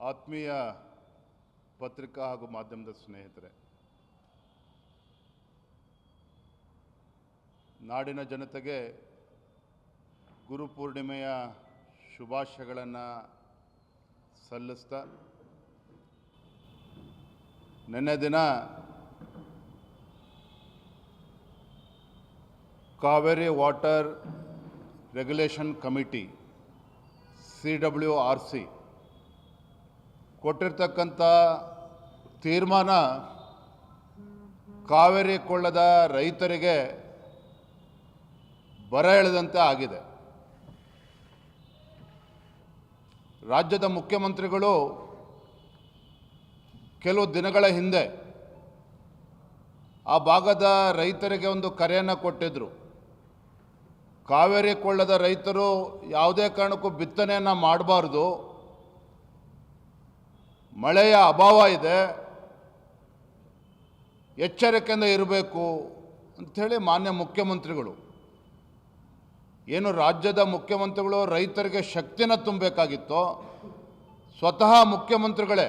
ಆತ್ಮೀಯ ಪತ್ರಿಕಾ ಹಾಗೂ ಮಾಧ್ಯಮದ ಸ್ನೇಹಿತರೆ, ನಾಡಿನ ಜನತೆಗೆ ಗುರುಪೂರ್ಣಿಮೆಯ ಶುಭಾಶಯಗಳನ್ನು ಸಲ್ಲಿಸ್ತಾ, ನಿನ್ನೆ ದಿನ Kaveri water regulation committee CWRC ಕೊಟ್ಟಿರ್ತಕ್ಕಂಥ ತೀರ್ಮಾನ ಕಾವೇರಿ ಕೊಳ್ಳದ ರೈತರಿಗೆ ಬರ ಎಳೆದಂತೆ ಆಗಿದೆ. ರಾಜ್ಯದ ಮುಖ್ಯಮಂತ್ರಿಗಳು ಕೆಲವು ದಿನಗಳ ಹಿಂದೆ ಆ ಭಾಗದ ರೈತರಿಗೆ ಒಂದು ಕರೆಯನ್ನು ಕೊಟ್ಟಿದ್ದರು. ಕಾವೇರಿ ಕೊಳ್ಳದ ರೈತರು ಯಾವುದೇ ಕಾರಣಕ್ಕೂ ಬಿತ್ತನೆಯನ್ನು ಮಾಡಬಾರ್ದು, ಮಳೆಯ ಅಭಾವ ಇದೆ, ಎಚ್ಚರಿಕೆಯಿಂದ ಇರಬೇಕು ಅಂಥೇಳಿ ಮಾನ್ಯ ಮುಖ್ಯಮಂತ್ರಿಗಳು, ಏನು ರಾಜ್ಯದ ಮುಖ್ಯಮಂತ್ರಿಗಳು ರೈತರಿಗೆ ಶಕ್ತಿನ ತುಂಬಬೇಕಾಗಿತ್ತೋ ಸ್ವತಃ ಮುಖ್ಯಮಂತ್ರಿಗಳೇ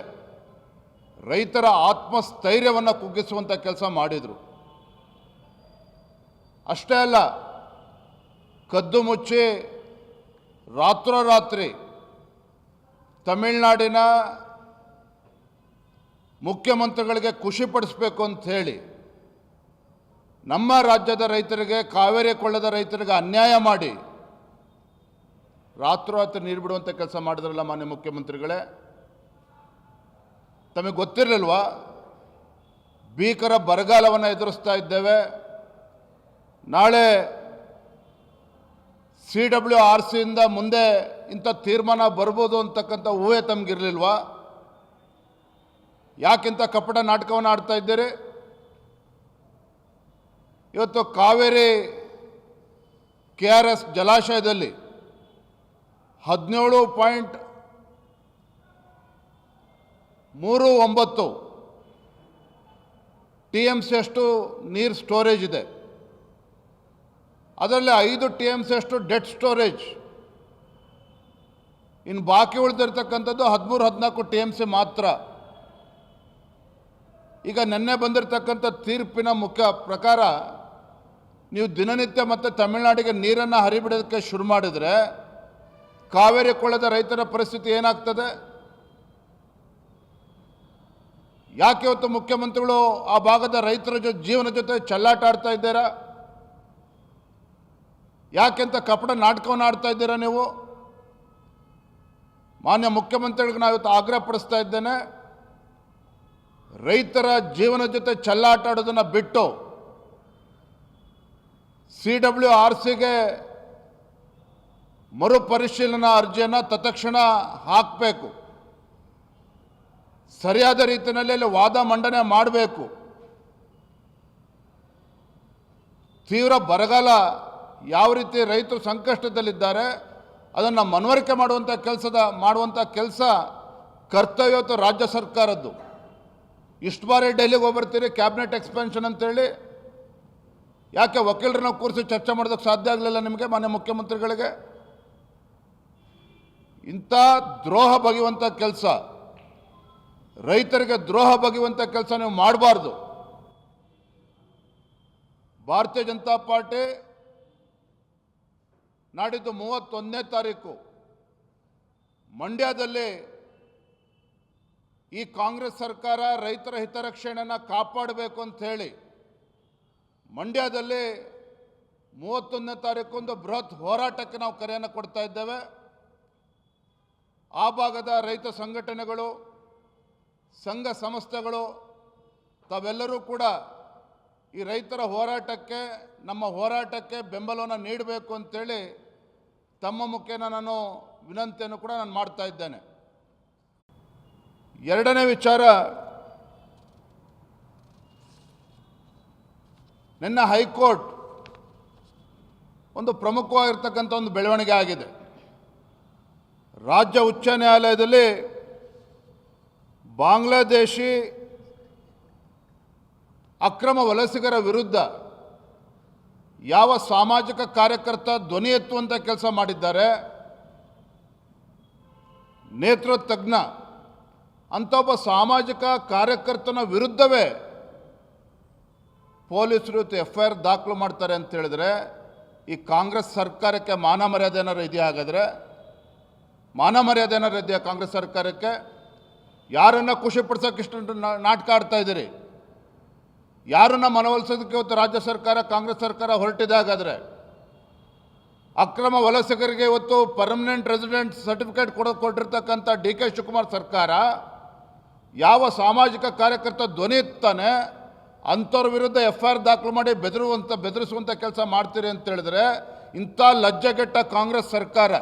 ರೈತರ ಆತ್ಮಸ್ಥೈರ್ಯವನ್ನು ಕುಗ್ಗಿಸುವಂಥ ಕೆಲಸ ಮಾಡಿದರು. ಅಷ್ಟೇ ಅಲ್ಲ, ಕದ್ದು ಮುಚ್ಚಿ ರಾತ್ರೋರಾತ್ರಿ ತಮಿಳುನಾಡಿನ ಮುಖ್ಯಮಂತ್ರಿಗಳಿಗೆ ಖುಷಿಪಡಿಸಬೇಕು ಅಂತ ಹೇಳಿ ನಮ್ಮ ರಾಜ್ಯದ ರೈತರಿಗೆ, ಕಾವೇರಿ ಕೊಳ್ಳದ ರೈತರಿಗೆ ಅನ್ಯಾಯ ಮಾಡಿ ರಾತ್ರೋರಾತ್ರಿ ನೀರು ಬಿಡುವಂಥ ಕೆಲಸ ಮಾಡಿದ್ರಲ್ಲ ಮಾನ್ಯ ಮುಖ್ಯಮಂತ್ರಿಗಳೇ. ತಮಗೆ ಗೊತ್ತಿರಲಿಲ್ವಾ ಭೀಕರ ಬರಗಾಲವನ್ನು ಎದುರಿಸ್ತಾ ಇದ್ದೇವೆ, ನಾಳೆ CWRCಯಿಂದ ಮುಂದೆ ಇಂಥ ತೀರ್ಮಾನ ಬರ್ಬೋದು ಅಂತಕ್ಕಂಥ ಊಹೆ ತಮಗಿರಲಿಲ್ವಾ? ಯಾಕಿಂತ ಕಪಟ ನಾಟಕವನ್ನು ಆಡ್ತಾ ಇದ್ದೀರಿ? ಇವತ್ತು ಕಾವೇರಿ KRS ಜಲಾಶಯದಲ್ಲಿ 17.39 TMC ಅಷ್ಟು ನೀರು ಸ್ಟೋರೇಜ್ ಇದೆ. ಅದರಲ್ಲಿ 5 TMC ಅಷ್ಟು ಡೆಡ್ ಸ್ಟೋರೇಜ್. ಇನ್ನು ಬಾಕಿ ಉಳಿದಿರ್ತಕ್ಕಂಥದ್ದು 13-14 TMC ಮಾತ್ರ. ಈಗ ನಿನ್ನೆ ಬಂದಿರತಕ್ಕಂಥ ತೀರ್ಪಿನ ಮುಖ್ಯ ಪ್ರಕಾರ ನೀವು ದಿನನಿತ್ಯ ಮತ್ತೆ ತಮಿಳುನಾಡಿಗೆ ನೀರನ್ನು ಹರಿಬಿಡೋದಕ್ಕೆ ಶುರು ಮಾಡಿದರೆ ಕಾವೇರಿ ಕೊಳ್ಳದ ರೈತರ ಪರಿಸ್ಥಿತಿ ಏನಾಗ್ತದೆ? ಯಾಕೆ ಇವತ್ತು ಮುಖ್ಯಮಂತ್ರಿಗಳು ಆ ಭಾಗದ ರೈತರ ಜೀವನ ಜೊತೆ ಚೆಲ್ಲಾಟ ಆಡ್ತಾ ಇದ್ದೀರಾ? ಯಾಕೆಂತ ಕಪಟ ನಾಟಕವನ್ನು ಆಡ್ತಾ ಇದ್ದೀರಾ ನೀವು? ಮಾನ್ಯ ಮುಖ್ಯಮಂತ್ರಿಗಳಿಗೆ ನಾವು ಇವತ್ತು ಆಗ್ರಹ ಪಡಿಸ್ತಾ ಇದ್ದೇನೆ, ರೈತರ ಜೀವನ ಜೊತೆ ಚೆಲ್ಲಾಟ ಆಡೋದನ್ನು ಬಿಟ್ಟು CWRCಗೆ ಮರುಪರಿಶೀಲನಾ ಅರ್ಜಿಯನ್ನು ತತ್ಕ್ಷಣ ಹಾಕಬೇಕು, ಸರಿಯಾದ ರೀತಿಯಲ್ಲಿ ಅಲ್ಲಿ ವಾದ ಮಂಡನೆ ಮಾಡಬೇಕು. ತೀವ್ರ ಬರಗಾಲ ಯಾವ ರೀತಿ ರೈತರು ಸಂಕಷ್ಟದಲ್ಲಿದ್ದಾರೆ ಅದನ್ನು ಮನವರಿಕೆ ಮಾಡುವಂಥ ಕೆಲಸ ಕರ್ತವ್ಯ ಇವತ್ತು ರಾಜ್ಯ ಸರ್ಕಾರದ್ದು. ಇಷ್ಟು ಬಾರಿ ಡೆಲ್ಲಿಗೆ ಹೋಗ್ಬರ್ತೀರಿ ಕ್ಯಾಬಿನೆಟ್ ಎಕ್ಸ್ಪೆನ್ಷನ್ ಅಂತೇಳಿ, ಯಾಕೆ ವಕೀಲರನ್ನ ಕೂರಿಸಿ ಚರ್ಚೆ ಮಾಡೋದಕ್ಕೆ ಸಾಧ್ಯ ಆಗಲಿಲ್ಲ ನಿಮಗೆ ಮಾನ್ಯ ಮುಖ್ಯಮಂತ್ರಿಗಳಿಗೆ? ಇಂಥ ದ್ರೋಹ ಬಗೆಯುವಂಥ ಕೆಲಸ, ರೈತರಿಗೆ ದ್ರೋಹ ಬಗೆಯುವಂಥ ಕೆಲಸ ನೀವು ಮಾಡಬಾರ್ದು. ಭಾರತೀಯ ಜನತಾ ಪಾರ್ಟಿ ನಾಡಿದ್ದು 31ನೇ ತಾರೀಕು ಮಂಡ್ಯದಲ್ಲಿ ಈ ಕಾಂಗ್ರೆಸ್ ಸರ್ಕಾರ ರೈತರ ಹಿತರಕ್ಷಣೆಯನ್ನು ಕಾಪಾಡಬೇಕು ಅಂತ ಹೇಳಿ ಮಂಡ್ಯದಲ್ಲಿ 31ನೇ ತಾರೀಕು ಒಂದು ಬೃಹತ್ ಹೋರಾಟಕ್ಕೆ ನಾವು ಕರೆಯನ್ನು ಕೊಡ್ತಾ ಇದ್ದೇವೆ. ಆ ಭಾಗದ ರೈತ ಸಂಘಟನೆಗಳು, ಸಂಘ ಸಂಸ್ಥೆಗಳು ತಾವೆಲ್ಲರೂ ಕೂಡ ಈ ರೈತರ ಹೋರಾಟಕ್ಕೆ, ನಮ್ಮ ಹೋರಾಟಕ್ಕೆ ಬೆಂಬಲವನ್ನು ನೀಡಬೇಕು ಅಂತೇಳಿ ತಮ್ಮ ಮುಖೇನ ನಾನು ವಿನಂತಿಯನ್ನು ಕೂಡ ನಾನು ಮಾಡ್ತಾ ಇದ್ದೇನೆ. ಎರಡನೇ ವಿಚಾರ, ನಿನ್ನೆ ಹೈಕೋರ್ಟ್ ಒಂದು ಪ್ರಮುಖವಾಗಿರ್ತಕ್ಕಂಥ ಒಂದು ಬೆಳವಣಿಗೆ ಆಗಿದೆ. ರಾಜ್ಯ ಉಚ್ಚ ನ್ಯಾಯಾಲಯದಲ್ಲಿ ಬಾಂಗ್ಲಾದೇಶಿ ಅಕ್ರಮ ವಲಸಿಗರ ವಿರುದ್ಧ ಯಾವ ಸಾಮಾಜಿಕ ಕಾರ್ಯಕರ್ತ ಧ್ವನಿ ಎತ್ತುವಂಥ ಕೆಲಸ ಮಾಡಿದ್ದಾರೆ, ನೇತೃತ್ವಜ್ಞ ಅಂಥ ಒಬ್ಬ ಸಾಮಾಜಿಕ ಕಾರ್ಯಕರ್ತನ ವಿರುದ್ಧವೇ ಪೊಲೀಸರು ಇವತ್ತು FIR ದಾಖಲು ಮಾಡ್ತಾರೆ ಅಂತ ಹೇಳಿದ್ರೆ ಈ ಕಾಂಗ್ರೆಸ್ ಸರ್ಕಾರಕ್ಕೆ ಮಾನ ಮರ್ಯಾದೆ ಏನಾರು ಇದೆಯಾ? ಹಾಗಾದರೆ ಮಾನ ಮರ್ಯಾದೆ ಏನಾರು ಇದೆಯಾ ಕಾಂಗ್ರೆಸ್ ಸರ್ಕಾರಕ್ಕೆ? ಯಾರನ್ನು ಖುಷಿಪಡಿಸೋಕೆ ಇಷ್ಟು ನಾಟಕ ಆಡ್ತಾ ಇದ್ದೀರಿ? ಯಾರನ್ನ ಮನವೊಲಿಸೋದಕ್ಕೆ ಇವತ್ತು ರಾಜ್ಯ ಸರ್ಕಾರ ಕಾಂಗ್ರೆಸ್ ಸರ್ಕಾರ ಹೊರಟಿದೆ? ಹಾಗಾದರೆ ಅಕ್ರಮ ವಲಸಿಗರಿಗೆ ಇವತ್ತು ಪರ್ಮನೆಂಟ್ ರೆಸಿಡೆಂಟ್ ಸರ್ಟಿಫಿಕೇಟ್ ಕೊಟ್ಟಿರ್ತಕ್ಕಂಥ DK ಶಿವಕುಮಾರ್ ಸರ್ಕಾರ ಯಾವ ಸಾಮಾಜಿಕ ಕಾರ್ಯಕರ್ತ ಧ್ವನಿ ಎತ್ತಾನೆ ಅಂಥವ್ರ ವಿರುದ್ಧ FIR ದಾಖಲು ಮಾಡಿ ಬೆದರಿಸುವಂಥ ಕೆಲಸ ಮಾಡ್ತೀರಿ ಅಂತ ಹೇಳಿದ್ರೆ ಇಂಥ ಲಜ್ಜೆಗೆಟ್ಟ ಕಾಂಗ್ರೆಸ್ ಸರ್ಕಾರ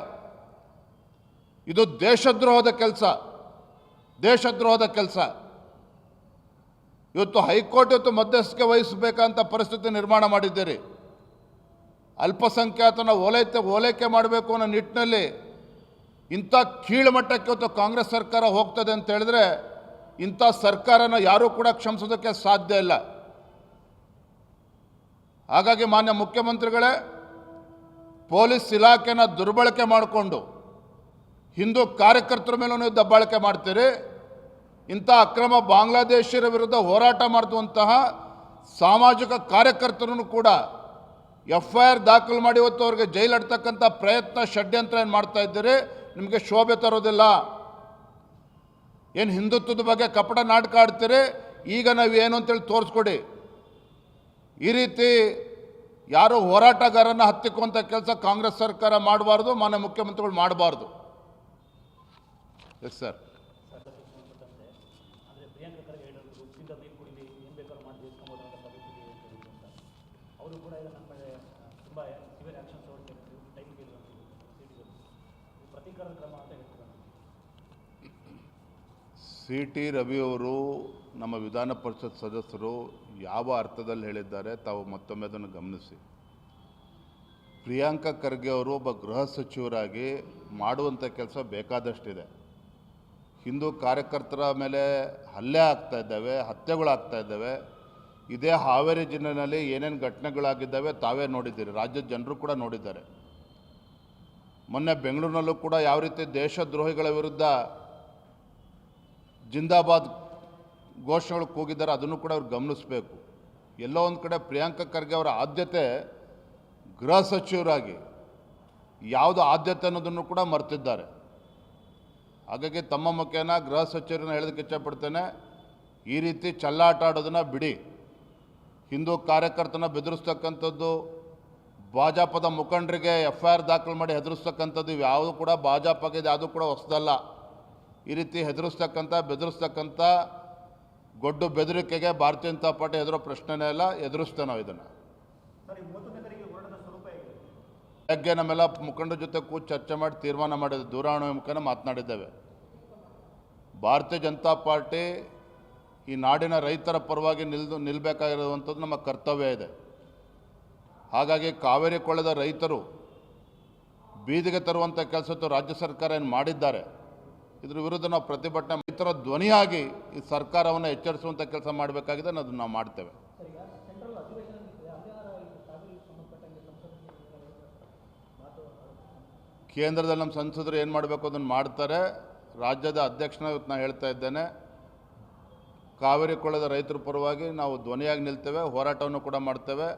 ಇದು ದೇಶದ್ರೋಹದ ಕೆಲಸ, ದೇಶದ್ರೋಹದ ಕೆಲಸ. ಇವತ್ತು ಹೈಕೋರ್ಟ್ ಇವತ್ತು ಮಧ್ಯಸ್ಥಿಕೆ ವಹಿಸಬೇಕಂತ ಪರಿಸ್ಥಿತಿ ನಿರ್ಮಾಣ ಮಾಡಿದ್ದೀರಿ. ಅಲ್ಪಸಂಖ್ಯಾತನ ಓಲೈಕೆ ಮಾಡಬೇಕು ಅನ್ನೋ ನಿಟ್ಟಿನಲ್ಲಿ ಇಂಥ ಕೀಳುಮಟ್ಟಕ್ಕೆ ಇವತ್ತು ಕಾಂಗ್ರೆಸ್ ಸರ್ಕಾರ ಹೋಗ್ತದೆ ಅಂತ ಹೇಳಿದ್ರೆ ಇಂಥ ಸರ್ಕಾರನ ಯಾರೂ ಕೂಡ ಕ್ಷಮಿಸೋದಕ್ಕೆ ಸಾಧ್ಯ ಇಲ್ಲ. ಹಾಗಾಗಿ ಮಾನ್ಯ ಮುಖ್ಯಮಂತ್ರಿಗಳೇ, ಪೊಲೀಸ್ ಇಲಾಖೆನ ದುರ್ಬಳಕೆ ಮಾಡಿಕೊಂಡು ಹಿಂದೂ ಕಾರ್ಯಕರ್ತರ ಮೇಲೂ ನೀವು ದಬ್ಬಾಳಿಕೆ ಮಾಡ್ತೀರಿ. ಇಂಥ ಅಕ್ರಮ ಬಾಂಗ್ಲಾದೇಶಿಯರ ವಿರುದ್ಧ ಹೋರಾಟ ಮಾಡುವಂತಹ ಸಾಮಾಜಿಕ ಕಾರ್ಯಕರ್ತರನ್ನು ಕೂಡ FIR ದಾಖಲು ಮಾಡಿ ಇವತ್ತು ಅವ್ರಿಗೆ ಜೈಲು ಅಡ್ತಕ್ಕಂಥ ಪ್ರಯತ್ನ ಷಡ್ಯಂತ್ರ ಏನು ಮಾಡ್ತಾ ಇದ್ದೀರಿ? ನಿಮಗೆ ಶೋಭೆ ತರೋದಿಲ್ಲ. ಏನು ಹಿಂದುತ್ವದ ಬಗ್ಗೆ ಕಪಟ ನಾಟಕ ಆಡ್ತೀರಿ? ಈಗ ನಾವು ಏನು ಅಂತೇಳಿ ತೋರಿಸ್ಕೊಡಿ. ಈ ರೀತಿ ಯಾರು ಹೋರಾಟಗಾರನ ಹತ್ತಿಕ್ಕುವಂಥ ಕೆಲಸ ಕಾಂಗ್ರೆಸ್ ಸರ್ಕಾರ ಮಾಡಬಾರ್ದು, ಮಾನ್ಯ ಮುಖ್ಯಮಂತ್ರಿಗಳು ಮಾಡಬಾರ್ದು. Yes sir. CT ರವಿಯವರು ನಮ್ಮ ವಿಧಾನ ಪರಿಷತ್ ಸದಸ್ಯರು ಯಾವ ಅರ್ಥದಲ್ಲಿ ಹೇಳಿದ್ದಾರೆ ತಾವು ಮತ್ತೊಮ್ಮೆ ಅದನ್ನು ಗಮನಿಸಿ. ಪ್ರಿಯಾಂಕಾ ಖರ್ಗೆ ಅವರು ಒಬ್ಬ ಗೃಹ ಸಚಿವರಾಗಿ ಮಾಡುವಂಥ ಕೆಲಸ ಬೇಕಾದಷ್ಟಿದೆ. ಹಿಂದೂ ಕಾರ್ಯಕರ್ತರ ಮೇಲೆ ಹಲ್ಲೆ ಆಗ್ತಾ ಇದ್ದಾವೆ, ಹತ್ಯೆಗಳಾಗ್ತಾ ಇದ್ದಾವೆ. ಇದೇ ಹಾವೇರಿ ಜಿಲ್ಲೆಯಲ್ಲಿ ಏನೇನು ಘಟನೆಗಳಾಗಿದ್ದಾವೆ ತಾವೇ ನೋಡಿದ್ದೀರಿ, ರಾಜ್ಯದ ಜನರು ಕೂಡ ನೋಡಿದ್ದಾರೆ. ಮೊನ್ನೆ ಬೆಂಗಳೂರಿನಲ್ಲೂ ಕೂಡ ಯಾವ ರೀತಿ ದೇಶದ್ರೋಹಿಗಳ ವಿರುದ್ಧ ಜಿಂದಾಬಾದ್ ಘೋಷಣೆಗಳು ಕೂಗಿದ್ದಾರೆ, ಅದನ್ನು ಕೂಡ ಅವ್ರು ಗಮನಿಸಬೇಕು. ಎಲ್ಲೋ ಒಂದು ಕಡೆ ಪ್ರಿಯಾಂಕಾ ಖರ್ಗೆ ಅವರ ಆದ್ಯತೆ ಗೃಹ ಸಚಿವರಾಗಿ ಯಾವುದು ಆದ್ಯತೆ ಅನ್ನೋದನ್ನು ಕೂಡ ಮರೆತಿದ್ದಾರೆ. ಹಾಗಾಗಿ ತಮ್ಮ ಮುಖೇನ ಗೃಹ ಸಚಿವರನ್ನ ಹೇಳೋದಕ್ಕೆ ಇಚ್ಛಪಡ್ತೇನೆ, ಈ ರೀತಿ ಚಲ್ಲಾಟ ಆಡೋದನ್ನು ಬಿಡಿ. ಹಿಂದೂ ಕಾರ್ಯಕರ್ತನ ಬೆದರಿಸ್ತಕ್ಕಂಥದ್ದು, ಭಾಜಪದ ಮುಖಂಡರಿಗೆ FIR ದಾಖಲು ಮಾಡಿ ಹೆದರಿಸ್ತಕ್ಕಂಥದ್ದು ಇವ್ಯಾವುದು ಕೂಡ ಭಾಜಪಗೆ ಯಾವುದೂ ಕೂಡ ಹೊಸದಲ್ಲ. ಈ ರೀತಿ ಬೆದರಿಸ್ತಕ್ಕಂಥ ಗೊಡ್ಡು ಬೆದರಿಕೆಗೆ ಭಾರತೀಯ ಜನತಾ ಪಾರ್ಟಿ ಹೆದರೋ ಪ್ರಶ್ನೆನೇ ಇಲ್ಲ, ಎದುರಿಸ್ತೇವೆ ನಾವು ಇದನ್ನು. ಬೆಳಗ್ಗೆ ನಮ್ಮೆಲ್ಲ ಮುಖಂಡರ ಜೊತೆ ಕೂತು ಚರ್ಚೆ ಮಾಡಿ ತೀರ್ಮಾನ ಮಾಡಿದ್ದೆ, ದೂರವಾಣಿ ಮುಖೇನ ಮಾತನಾಡಿದ್ದೇವೆ. ಭಾರತೀಯ ಜನತಾ ಪಾರ್ಟಿ ಈ ನಾಡಿನ ರೈತರ ಪರವಾಗಿ ನಿಲ್ಲಬೇಕಾಗಿರುವಂಥದ್ದು ನಮ್ಮ ಕರ್ತವ್ಯ ಇದೆ. ಹಾಗಾಗಿ ಕಾವೇರಿ ಕೊಳ್ಳದ ರೈತರು ಬೀದಿಗೆ ತರುವಂಥ ಕೆಲಸ ರಾಜ್ಯ ಸರ್ಕಾರ ಏನು ಮಾಡಿದ್ದಾರೆ, ಇದ್ರ ವಿರುದ್ಧ ನಾವು ಪ್ರತಿಭಟನೆ ರೈತರ ಧ್ವನಿಯಾಗಿ ಈ ಸರ್ಕಾರವನ್ನು ಎಚ್ಚರಿಸುವಂಥ ಕೆಲಸ ಮಾಡಬೇಕಾಗಿದೆ, ಅದನ್ನು ನಾವು ಮಾಡ್ತೇವೆ. ಕೇಂದ್ರದಲ್ಲಿ ನಮ್ಮ ಸಂಸದರು ಏನು ಮಾಡಬೇಕು ಅದನ್ನು ಮಾಡ್ತಾರೆ. ರಾಜ್ಯದ ಅಧ್ಯಕ್ಷನ ಇವತ್ತು ನಾನು ಹೇಳ್ತಾ ಇದ್ದೇನೆ, ಕಾವೇರಿ ಕೊಳ್ಳದ ರೈತರ ಪರವಾಗಿ ನಾವು ಧ್ವನಿಯಾಗಿ ನಿಲ್ತೇವೆ, ಹೋರಾಟವನ್ನು ಕೂಡ ಮಾಡ್ತೇವೆ,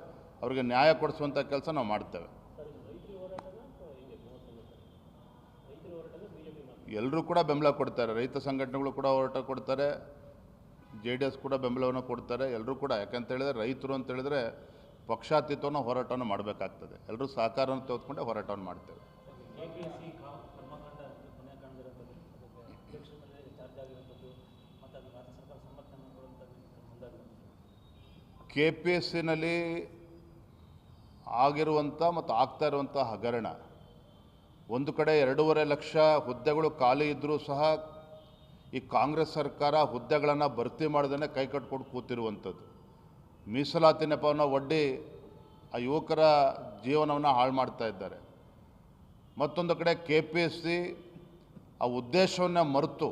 ಅವರಿಗೆ ನ್ಯಾಯ ಕೊಡಿಸುವಂಥ ಕೆಲಸ ನಾವು ಮಾಡ್ತೇವೆ. ಎಲ್ಲರೂ ಕೂಡ ಬೆಂಬಲ ಕೊಡ್ತಾರೆ, ರೈತ ಸಂಘಟನೆಗಳು ಕೂಡ ಹೋರಾಟ ಕೊಡ್ತಾರೆ, JDS ಕೂಡ ಬೆಂಬಲವನ್ನು ಕೊಡ್ತಾರೆ, ಎಲ್ಲರೂ ಕೂಡ. ಯಾಕಂತ ಹೇಳಿದ್ರೆ ರೈತರು ಅಂತ ಹೇಳಿದ್ರೆ ಪಕ್ಷಾತೀತವನ್ನು ಹೋರಾಟವನ್ನು ಮಾಡಬೇಕಾಗ್ತದೆ. ಎಲ್ಲರೂ ಸಹಕಾರವನ್ನು ತೆಗೆದುಕೊಂಡೆ ಹೋರಾಟವನ್ನು ಮಾಡ್ತೇವೆ. KPSCನಲ್ಲಿ ಆಗಿರುವಂಥ ಮತ್ತು ಆಗ್ತಾ ಇರುವಂಥ ಹಗರಣ, ಒಂದು ಕಡೆ 2.5 ಲಕ್ಷ ಹುದ್ದೆಗಳು ಖಾಲಿ ಇದ್ದರೂ ಸಹ ಈ ಕಾಂಗ್ರೆಸ್ ಸರ್ಕಾರ ಹುದ್ದೆಗಳನ್ನು ಭರ್ತಿ ಮಾಡದೇ ಕೈ ಕಟ್ಕೊಂಡು ಕೂತಿರುವಂಥದ್ದು, ಮೀಸಲಾತಿ ನೆಪವನ್ನು ಒಡ್ಡಿ ಆ ಯುವಕರ ಜೀವನವನ್ನು ಹಾಳು ಮಾಡ್ತಾ ಇದ್ದಾರೆ. ಮತ್ತೊಂದು ಕಡೆ KPSC ಆ ಉದ್ದೇಶವನ್ನು ಮರೆತು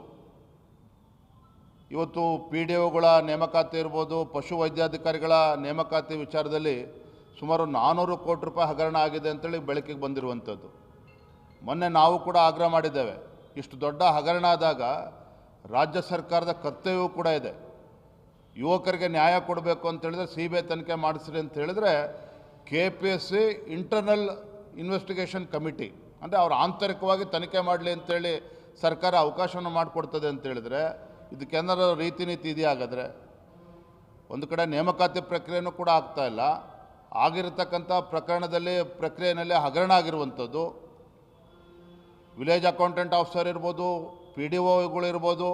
ಇವತ್ತು PDOಗಳ ನೇಮಕಾತಿ ಇರ್ಬೋದು, ಪಶು ವೈದ್ಯಾಧಿಕಾರಿಗಳ ನೇಮಕಾತಿ ವಿಚಾರದಲ್ಲಿ ಸುಮಾರು 400 ಕೋಟಿ ರೂಪಾಯಿ ಹಗರಣ ಆಗಿದೆ ಅಂತೇಳಿ ಬೆಳಕಿಗೆ ಬಂದಿರುವಂಥದ್ದು. ಮೊನ್ನೆ ನಾವು ಕೂಡ ಆಗ್ರಹ ಮಾಡಿದ್ದೇವೆ, ಇಷ್ಟು ದೊಡ್ಡ ಹಗರಣ ಆದಾಗ ರಾಜ್ಯ ಸರ್ಕಾರದ ಕರ್ತವ್ಯವೂ ಕೂಡ ಇದೆ. ಯುವಕರಿಗೆ ನ್ಯಾಯ ಕೊಡಬೇಕು ಅಂತ ಹೇಳಿದ್ರೆ CBI ತನಿಖೆ ಮಾಡಿಸ್ರಿ ಅಂತ ಹೇಳಿದ್ರೆ KPSC ಇಂಟರ್ನಲ್ ಇನ್ವೆಸ್ಟಿಗೇಷನ್ ಕಮಿಟಿ ಅಂದರೆ ಅವ್ರು ಆಂತರಿಕವಾಗಿ ತನಿಖೆ ಮಾಡಲಿ ಅಂತೇಳಿ ಸರ್ಕಾರ ಅವಕಾಶವನ್ನು ಮಾಡಿಕೊಡ್ತದೆ ಅಂತ ಹೇಳಿದ್ರೆ ಇದಕ್ಕೇನಾದ್ರು ರೀತಿ ನೀತಿ ಇದೆಯಾ? ಹಾಗಾದರೆ ಒಂದು ಕಡೆ ನೇಮಕಾತಿ ಪ್ರಕ್ರಿಯೆನೂ ಕೂಡ ಆಗ್ತಾ ಇಲ್ಲ, ಆಗಿರತಕ್ಕಂಥ ಪ್ರಕ್ರಿಯೆಯಲ್ಲಿ ಹಗರಣ ಆಗಿರುವಂಥದ್ದು. ವಿಲೇಜ್ ಅಕೌಂಟೆಂಟ್ ಆಫೀಸರ್ ಇರ್ಬೋದು, PDOಗಳು ಇರ್ಬೋದು,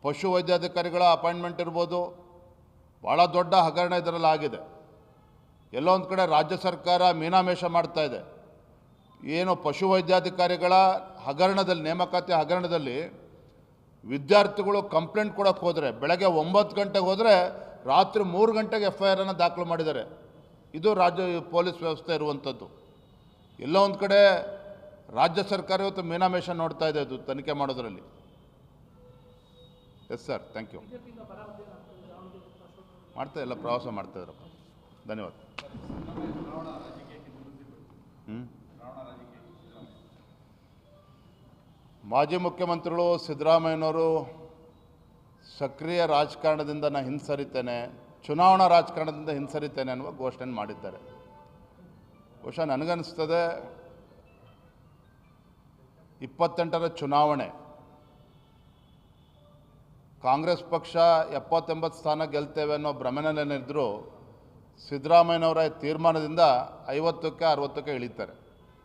ಪಶು ವೈದ್ಯಾಧಿಕಾರಿಗಳ ಅಪಾಯಿಂಟ್ಮೆಂಟ್ ಇರ್ಬೋದು, ಭಾಳ ದೊಡ್ಡ ಹಗರಣ ಇದರಲ್ಲಿ ಆಗಿದೆ. ಎಲ್ಲೋ ಒಂದು ಕಡೆ ರಾಜ್ಯ ಸರ್ಕಾರ ಮೀನಾಮೇಷ ಮಾಡ್ತಾ ಇದೆ. ಏನು ಪಶು ವೈದ್ಯಾಧಿಕಾರಿಗಳ ಹಗರಣದಲ್ಲಿ, ನೇಮಕಾತಿ ಹಗರಣದಲ್ಲಿ ವಿದ್ಯಾರ್ಥಿಗಳು ಕಂಪ್ಲೇಂಟ್ ಕೊಡೋಕ್ಕೆ ಹೋದರೆ ಬೆಳಗ್ಗೆ 9 ಗಂಟೆಗೆ ಹೋದರೆ ರಾತ್ರಿ 3 ಗಂಟೆಗೆ FIR ದಾಖಲು ಮಾಡಿದ್ದಾರೆ. ಇದು ರಾಜ್ಯ ಪೊಲೀಸ್ ವ್ಯವಸ್ಥೆ ಇರುವಂಥದ್ದು. ಎಲ್ಲೋ ಒಂದು ಕಡೆ ರಾಜ್ಯ ಸರ್ಕಾರ ಇವತ್ತು ಮೀನಾಮೇಷ ನೋಡ್ತಾ ಇದೆ ಅದು ತನಿಖೆ ಮಾಡೋದರಲ್ಲಿ. Yes sir, thank you. ಮಾಡ್ತಾ ಎಲ್ಲ ಪ್ರವಾಸ ಮಾಡ್ತಾಯಿದ್ರಪ್ಪ. ಧನ್ಯವಾದ. ಮಾಜಿ ಮುಖ್ಯಮಂತ್ರಿಗಳು ಸಿದ್ದರಾಮಯ್ಯನವರು ಸಕ್ರಿಯ ರಾಜಕಾರಣದಿಂದ ನಾನು ಹಿಂಸರಿತೇನೆ, ಚುನಾವಣಾ ರಾಜಕಾರಣದಿಂದ ಹಿಂಸರಿತೇನೆ ಅನ್ನುವ ಘೋಷಣೆ ಮಾಡಿದ್ದಾರೆ. ಬಹುಶಃ ನನಗನ್ನಿಸ್ತದೆ 28ರ ಚುನಾವಣೆ ಕಾಂಗ್ರೆಸ್ ಪಕ್ಷ 70-80 ಸ್ಥಾನ ಗೆಲ್ತೇವೆ ಅನ್ನೋ ಭ್ರಮೆನಲ್ಲೇನಿದ್ದರೂ ಸಿದ್ದರಾಮಯ್ಯನವರ ತೀರ್ಮಾನದಿಂದ 50ಕ್ಕೆ 60ಕ್ಕೆ ಇಳಿತಾರೆ.